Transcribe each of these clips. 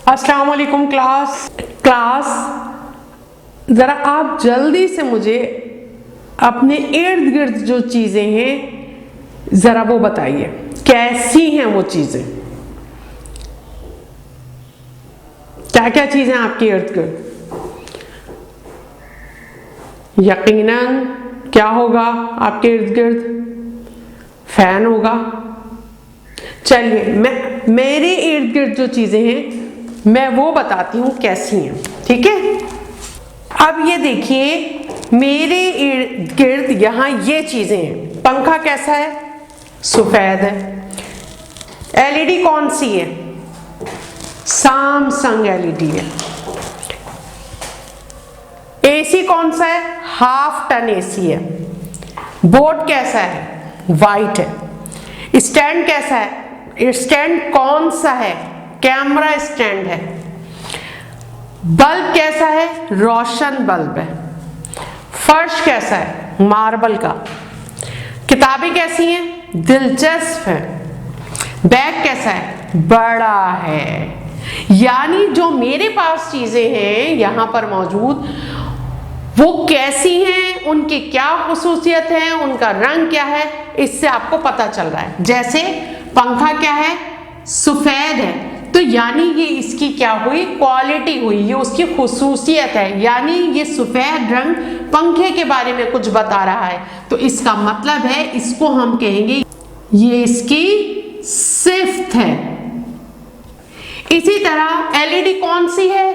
अस्सलाम वालेकुम क्लास ज़रा आप जल्दी से मुझे अपने इर्द गिर्द जो चीज़ें हैं ज़रा वो बताइए, कैसी हैं वो चीज़ें, क्या क्या चीज़ें आपके इर्द गिर्द। यकीनन क्या होगा आपके इर्द गिर्द? फैन होगा। चलिए मेरे इर्द गिर्द जो चीज़ें हैं मैं वो बताती हूँ कैसी हैं, ठीक है। अब ये देखिए मेरे इर्द गिर्द यहाँ ये चीज़ें हैं। पंखा कैसा है? सफ़ेद है। एलईडी कौन सी है? सैमसंग एलईडी है। एसी कौन सा है? हाफ टन एसी है। बोर्ड कैसा है? वाइट है। स्टैंड कैसा है? स्टैंड कौन सा है? कैमरा स्टैंड है। बल्ब कैसा है? रोशन बल्ब है। फर्श कैसा है? मार्बल का। किताबें कैसी हैं? दिलचस्प है। बैग कैसा है? बड़ा है। यानी जो मेरे पास चीजें हैं यहां पर मौजूद वो कैसी हैं, उनकी क्या खुसूसियत है, उनका रंग क्या है, इससे आपको पता चल रहा है। जैसे पंखा क्या है? सफेद है, तो यानी ये इसकी क्या हुई? क्वालिटी हुई, ये उसकी खुसूसियत है। यानी ये सफेद रंग पंखे के बारे में कुछ बता रहा है, तो इसका मतलब है इसको हम कहेंगे ये इसकी सिफ्त है। इसी तरह एलईडी कौन सी है?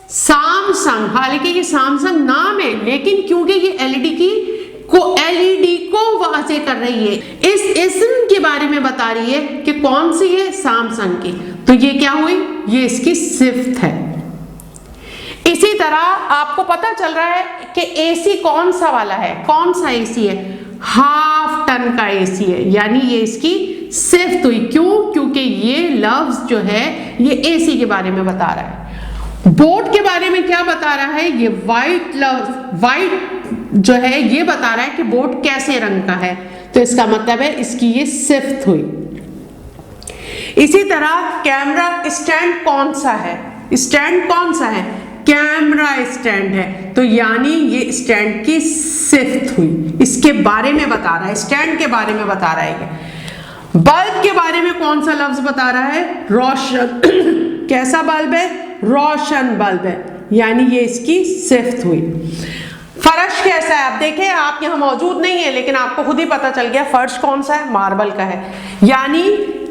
सैमसंग। हालांकि ये सैमसंग नाम है, लेकिन क्योंकि ये एलईडी को वाज़े कर रही है, इस इस्म के बारे में बता रही है कि कौन सी है? सैमसंग की, तो ये क्या हुई? ये इसकी सिफ्त है। इसी तरह आपको पता चल रहा है कि एसी कौन सा वाला है? कौन सा एसी है? हाफ टन का एसी है, यानी ये इसकी सिफ्त हुई। क्यों? क्योंकि ये लफ्ज जो है ये एसी के बारे में बता रहा है। बोर्ड के बारे में क्या बता रहा है? ये वाइट जो है ये बता रहा है कि बोर्ड कैसे रंग का है, तो इसका मतलब है इसकी ये सिफ्त हुई। इसी तरह कैमरा स्टैंड कौन सा है? स्टैंड कौन सा है? कैमरा स्टैंड है, तो यानी ये स्टैंड की सिफ्त हुई, इसके बारे में बता रहा है, स्टैंड के बारे में बता रहा है। बल्ब के बारे में कौन सा लफ्ज बता रहा है? रोशन। कैसा बल्ब है? रोशन बल्ब है, यानी ये इसकी सिफ्त हुई। फर्श कैसा है? आप देखें, आप यहाँ मौजूद नहीं है लेकिन आपको खुद ही पता चल गया फर्श कौन सा है? मार्बल का है। यानी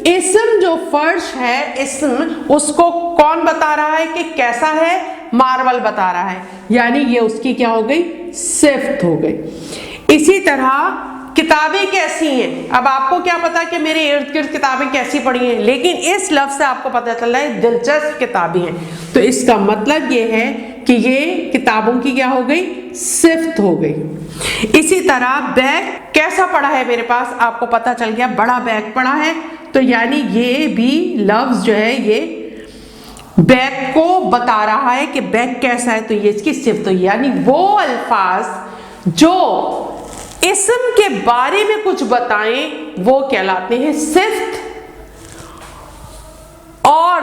इस्म जो फर्श है, इस्म उसको कौन बता रहा है कि कैसा है? मार्बल बता रहा है, यानी ये उसकी क्या हो गई? सिफ्त हो गई। इसी तरह किताबें कैसी हैं? अब आपको क्या पता कि मेरे इर्द गिर्द किताबें कैसी पड़ी हैं, लेकिन इस लफ्ज से आपको पता चल रहा है दिलचस्प किताबें हैं, तो इसका मतलब ये है कि ये किताबों की क्या हो गई? सिफ्त हो गई। इसी तरह बैग कैसा पड़ा है मेरे पास? आपको पता चल गया बड़ा बैग पड़ा है, तो यानी ये भी लफ्ज जो है ये बैग को बता रहा है कि बैग कैसा है, तो ये इसकी सिफ्त हुई। यानी वो अल्फाज जो इस्म के बारे में कुछ बताएं वो कहलाते हैं सिफ्त, और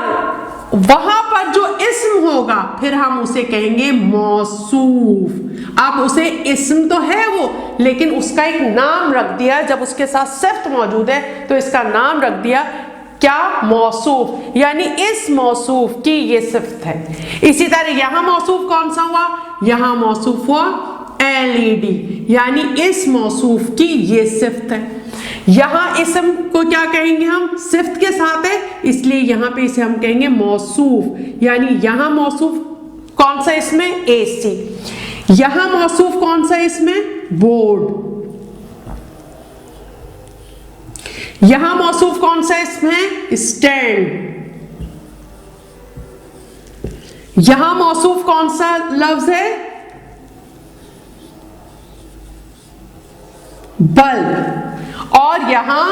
वहां पर जो इस्म होगा फिर हम उसे कहेंगे मौसूफ। अब उसे इस्म तो है वो, लेकिन उसका एक नाम रख दिया, जब उसके साथ सिफ्त मौजूद है तो इसका नाम रख दिया क्या? मौसूफ। यानी इस मौसूफ की ये सिफ्त है। इसी तरह यहां मौसूफ कौन सा हुआ? यहां मौसूफ हुआ एलईडी, यानी इस मौसूफ की ये सिफ्त है। यहां इस्म को क्या कहेंगे हम? सिफ्त के साथ है, इसलिए यहां पे इसे हम कहेंगे मौसूफ। यानी यहां मौसूफ कौन सा इसमें? एसी। यहां मौसूफ कौन सा इसमें? बोर्ड। यहां मौसूफ कौन सा इसमें? स्टैंड। यहां मौसूफ कौन सा लफ्ज है? बल्ब। और यहां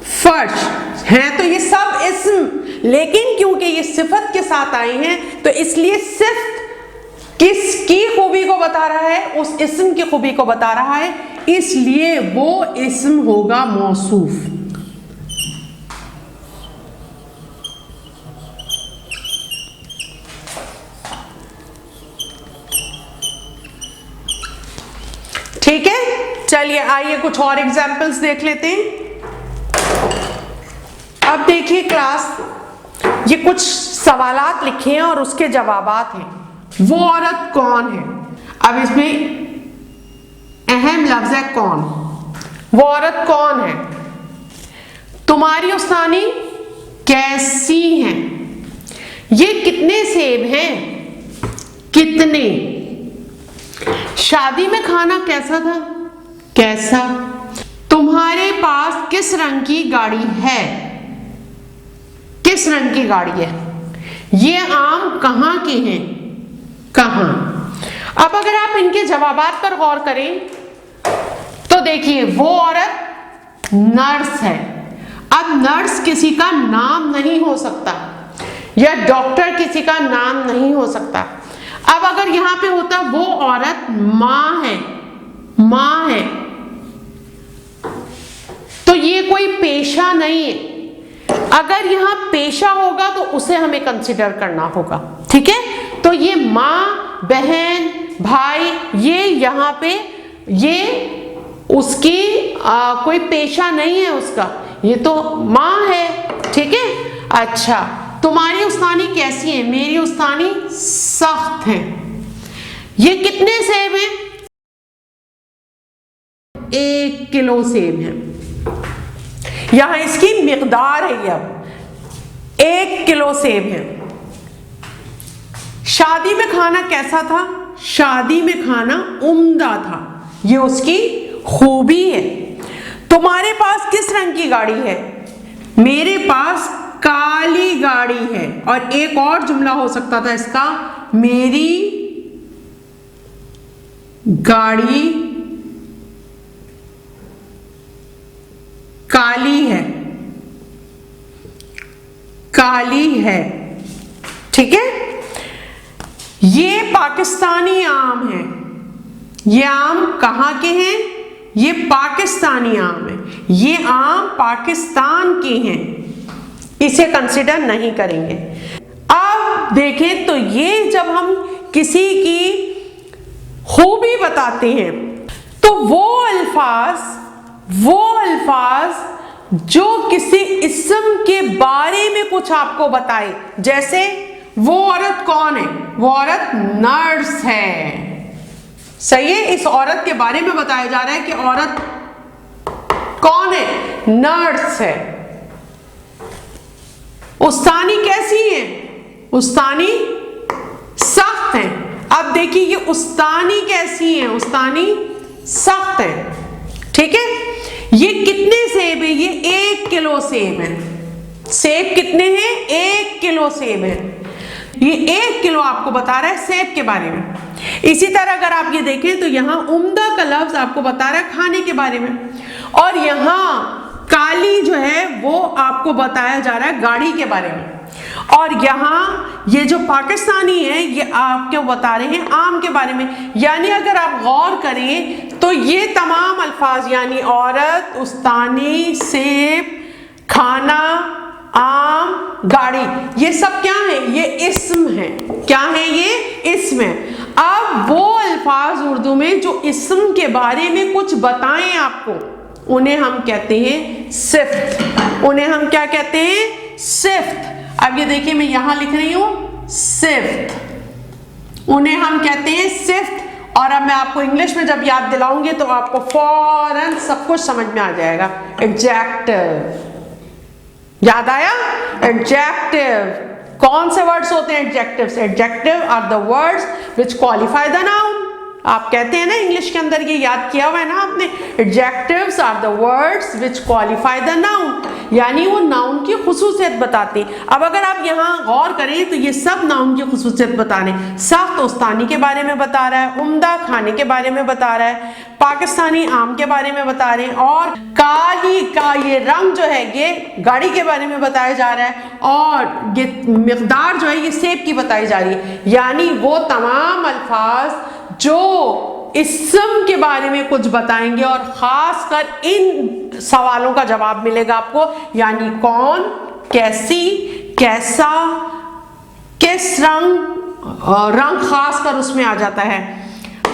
फर्श है, तो ये सब इस्म, लेकिन क्योंकि ये सिफत के साथ आए हैं तो इसलिए सिफ्त किसकी खूबी को बता रहा है? उस इस्म की खूबी को बता रहा है, इसलिए वो इस्म होगा मौसूफ। ठीक है, चलिए आइए कुछ और एग्जाम्पल्स देख लेते हैं। अब देखिए क्लास, ये कुछ सवालात लिखे हैं और उसके जवाबात हैं। वो औरत कौन है? अब इसमें अहम लफ्ज है कौन। वो औरत कौन है? तुम्हारी उस्तानी कैसी है? ये कितने सेब हैं? कितने? शादी में खाना कैसा था? कैसा? तुम्हारे पास किस रंग की गाड़ी है? किस रंग की गाड़ी है? ये आम कहाँ के हैं? कहाँ? अब अगर आप इनके जवाबात पर गौर करें तो देखिए, वो औरत नर्स है। अब नर्स किसी का नाम नहीं हो सकता, या डॉक्टर किसी का नाम नहीं हो सकता। अब अगर यहां पे होता वो औरत मां है, मां है, तो ये कोई पेशा नहीं है। अगर यहां पेशा होगा तो उसे हमें कंसिडर करना होगा, ठीक है। तो ये मां, बहन, भाई, ये यहां पे ये उसकी कोई पेशा नहीं है उसका, ये तो मां है, ठीक है। अच्छा, तुम्हारी उस्तानी कैसी है? मेरी उस्तानी सख्त है। ये कितने सेब हैं? 1 किलो सेब है। यहां इसकी मिकदार है, ये अब 1 किलो सेब है। शादी में खाना कैसा था? शादी में खाना उम्दा था, ये उसकी खूबी है। तुम्हारे पास किस रंग की गाड़ी है? मेरे पास काली गाड़ी है। और एक और जुमला हो सकता था इसका, मेरी गाड़ी काली है, काली है, ठीक है। ये पाकिस्तानी आम है। ये आम कहाँ के हैं? ये पाकिस्तानी आम है। ये आम पाकिस्तान के हैं, इसे कंसिडर नहीं करेंगे। अब देखें तो ये जब हम किसी की खूबी बताते हैं तो वो अल्फाज जो किसी इस्म के बारे में कुछ आपको बताए, जैसे वो औरत कौन है? वो औरत नर्स है, सही है। इस औरत के बारे में बताया जा रहा है कि औरत कौन है? नर्स है। उस्तानी कैसी है? उस्तानी सख्त है। अब देखिए ये उस्तानी कैसी है? उस्तानी सख्त है, ठीक है। ये कितने सेब है? ये 1 किलो सेब है। सेब कितने हैं? 1 किलो सेब है। ये 1 किलो आपको बता रहा है सेब के बारे में। इसी तरह अगर आप ये देखें तो यहाँ उम्दा का लफ्ज आपको बता रहा है खाने के बारे में, और यहाँ काली जो है वो आपको बताया जा रहा है गाड़ी के बारे में, और यहाँ ये जो पाकिस्तानी है ये आपको बता रहे हैं आम के बारे में। यानी अगर आप गौर करें तो ये तमाम अल्फाज, यानी औरत, उस्तानी, सेब, खाना, आम, गाड़ी, ये सब क्या है? ये इस्म है। क्या है? ये इस्म है। अब वो अल्फाज उर्दू में जो इस्म के बारे में कुछ बताएं आपको, उन्हें हम कहते हैं सिफ्त। उन्हें हम क्या कहते हैं? सिफ्त। अब ये देखिए मैं यहां लिख रही हूं सिफ्त, उन्हें हम कहते हैं सिफ्त। और अब मैं आपको इंग्लिश में जब याद दिलाऊंगी तो आपको फौरन सब कुछ समझ में आ जाएगा। एडजेक्टिव, याद आया? एडजेक्टिव कौन से वर्ड्स होते हैं? Adjectives. Adjective are the words which qualify the noun. आप कहते हैं ना इंग्लिश के अंदर, ये याद किया हुआ है ना आपने, adjectives are the words which qualify the noun, यानी वो नाउन की खुसूसियत बताते हैं। अब अगर आप यहाँ गौर करें तो ये सब नाउन की खुसूसियत बता रहे हैं। सख्त उस्तानी के बारे में बता रहा है, उम्दा खाने के बारे में बता रहा है, पाकिस्तानी आम के बारे में बता रहे हैं, और काली का ये रंग जो है ये गाड़ी के बारे में बताया जा रहा है, और ये मिकदार जो है ये सेब की बताई जा रही है। यानी वो तमाम अल्फाज जो इस्म के बारे में कुछ बताएंगे, और खासकर इन सवालों का जवाब मिलेगा आपको, यानी कौन, कैसी, कैसा, किस रंग, रंग खासकर उसमें आ जाता है।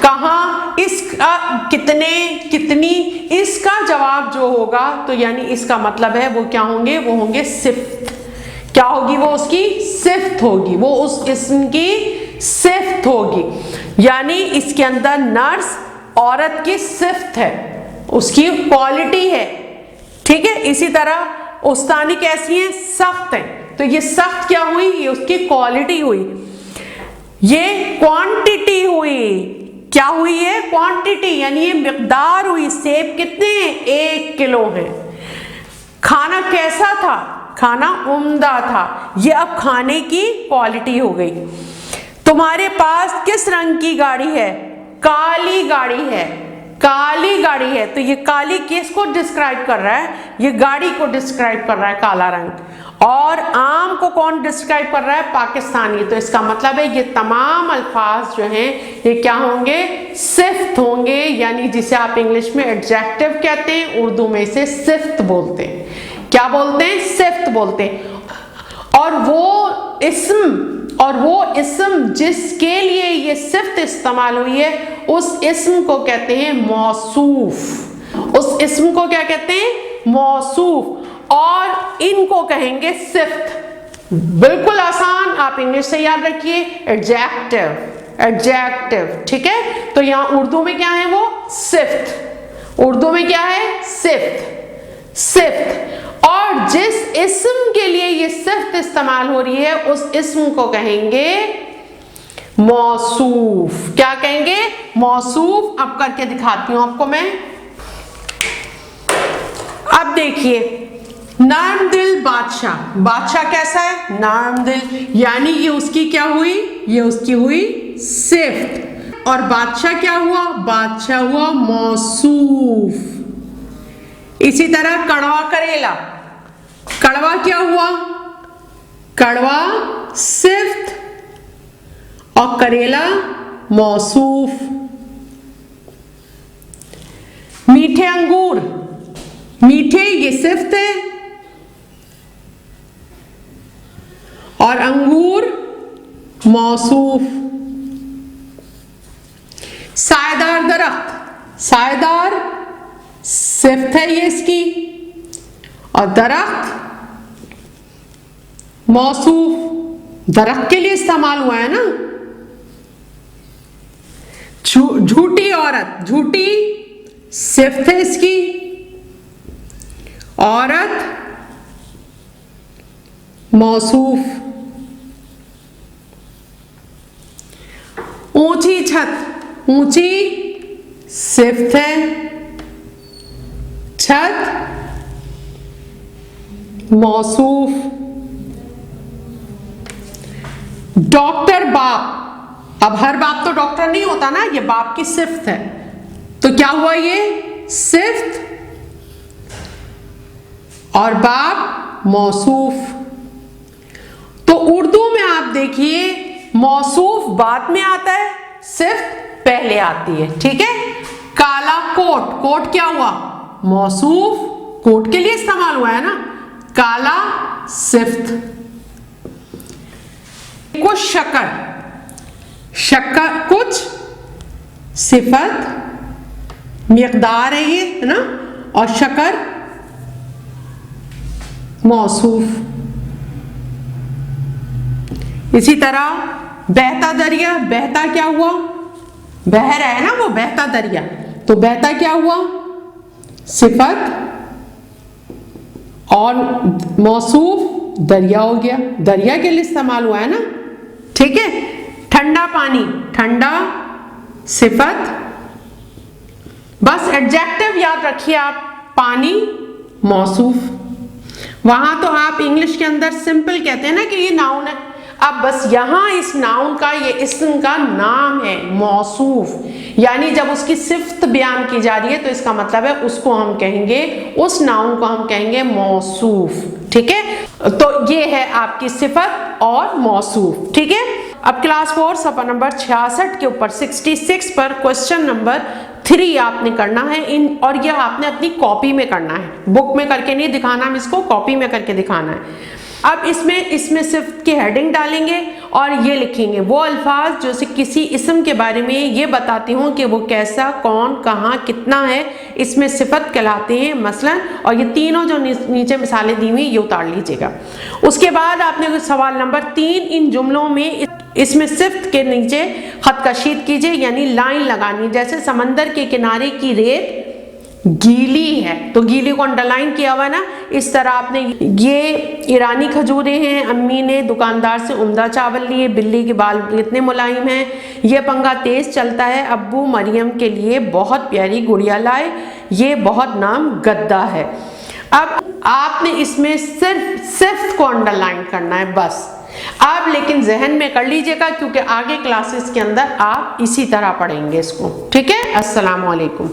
कहाँ, इसका, कितने, कितनी, इसका जवाब जो होगा तो यानी इसका मतलब है वो क्या होंगे, वो होंगे सिफ्त। क्या होगी वो, उसकी सिफ्त होगी, वो उस इस्म की सिफ्त होगी। यानी इसके अंदर नर्स औरत की सिफ्त है, उसकी क्वालिटी है। ठीक है, इसी तरह उस्तानी कैसी है, सख्त है, तो ये सख्त क्या हुई, ये उसकी क्वालिटी हुई। ये क्वांटिटी हुई, क्या हुई है, क्वांटिटी, यानी ये मिकदार हुई। सेब कितने हैं, 1 किलो है। खाना कैसा था, खाना उम्दा था, ये अब खाने की क्वालिटी हो गई। तुम्हारे पास किस रंग की गाड़ी है, काली गाड़ी है, काली गाड़ी है, तो ये काली किसको डिस्क्राइब कर रहा है, ये गाड़ी को डिस्क्राइब कर रहा है काला रंग। और आम को कौन डिस्क्राइब कर रहा है, पाकिस्तानी। तो इसका मतलब है ये तमाम अल्फाज जो हैं ये क्या होंगे, सिफ्त होंगे, यानी जिसे आप इंग्लिश में एडजेक्टिव कहते हैं, उर्दू में इसे सिफ्त बोलते हैं। क्या बोलते हैं, सिफ्त बोलते हैं। और वो इस्म जिसके लिए ये सिफ्त इस्तेमाल हुई है, उस इस्म को कहते हैं मौसूफ। उस इस्म को क्या कहते हैं, मौसूफ। और इनको कहेंगे सिफ्त। बिल्कुल आसान, आप इंग्लिश से याद रखिए, एडजेक्टिव, एडजेक्टिव। ठीक है, तो यहां उर्दू में क्या है, वो सिफ्त। उर्दू में क्या है, सिफ्त, सिफ्त। और जिस इस्म के लिए ये सिफ्त इस्तेमाल हो रही है, उस इस्म को कहेंगे मौसूफ। क्या कहेंगे, मौसूफ। अब करके दिखाती हूं आपको मैं। अब देखिए, नर्म दिल बादशाह, बादशाह कैसा है, नर्म दिल, यानी ये उसकी क्या हुई, ये उसकी हुई सिफ्त। और बादशाह क्या हुआ, बादशाह हुआ मौसूफ। इसी तरह कड़वा करेला, कड़वा क्या हुआ, कड़वा सिफ्त और करेला मौसूफ। मीठे अंगूर, मीठे ये सिफ्त है और अंगूर मौसूफ। सायेदार दरख्त, सायेदार सिफ्त है ये इसकी, और दरख्त मौसूफ। दरख्त के लिए इस्तेमाल हुआ है ना। झूठी औरत, झूठी सिफ्त है इसकी, औरत मौसूफ। ऊंची छत, ऊंची सिफ्त है, छत मौसूफ। डॉक्टर बाप, अब हर बाप तो डॉक्टर नहीं होता ना, ये बाप की सिफ्त है, तो क्या हुआ, ये सिफ्त और बाप मौसूफ। तो उर्दू में आप देखिए, मौसूफ बाद में आता है, सिफ्त पहले आती है। ठीक है, काला कोट, कोट क्या हुआ, मौसूफ, कोट के लिए इस्तेमाल हुआ है ना, काला सिफ्त। कुछ शक्कर, शक्कर कुछ सिफत, मिकदार है ये, है ना, और शक्कर मौसूफ। इसी तरह बहता दरिया, बहता क्या हुआ, बह रहा है ना वो, बहता दरिया, तो बहता क्या हुआ, सिफत और मौसूफ दरिया हो गया, दरिया के लिए इस्तेमाल हुआ है ना। ठीक है, ठंडा पानी, ठंडा सिफत। बस एडजेक्टिव याद रखिए आप, पानी मौसूफ। वहां तो आप इंग्लिश के अंदर सिंपल कहते हैं ना कि ये नाउन है, अब बस यहां इस नाउन का, ये इस्म का नाम है मौसूफ, यानी जब उसकी सिफ्त बयान की जा रही है तो इसका मतलब है उसको हम कहेंगे, उस नाउन को हम कहेंगे मौसूफ। ठीक है, तो ये है आपकी सिफत और मौसूफ। ठीक है, अब क्लास 4 सफा नंबर 66 के ऊपर 66 पर क्वेश्चन नंबर 3 आपने करना है इन, और यह आपने अपनी कॉपी में करना है, बुक में करके नहीं दिखाना, हम इसको कॉपी में करके दिखाना है। अब इसमें सिर्फ की हेडिंग डालेंगे और ये लिखेंगे वो अल्फाज जो से किसी इस्म के बारे में ये बताते हों कि वो कैसा, कौन, कहाँ, कितना है, इसमें सिफत कहलाते हैं मसलन। और ये तीनों जो नीचे मिसालें दी हुई ये उतार लीजिएगा। उसके बाद आपने सवाल नंबर 3, इन जुमलों में इसमें सिफ्त के नीचे खत कशीद कीजिए, यानी लाइन लगानी। जैसे समंदर के किनारे की रेत गीली है, तो गीली को अंडरलाइन किया हुआ ना, इस तरह आपने ये ईरानी खजूरें हैं, अम्मी ने दुकानदार से उम्दा चावल लिए, बिल्ली के बाल इतने मुलायम हैं, ये पंखा तेज चलता है, अब्बू मरियम के लिए बहुत प्यारी गुड़िया लाए, ये बहुत नाम गद्दा है। अब आपने इसमें सिर्फ को अंडरलाइन करना है बस। अब लेकिन जहन में कर लीजिएगा क्योंकि आगे क्लासेस के अंदर आप इसी तरह पढ़ेंगे इसको। ठीक है, अस्सलाम वालेकुम।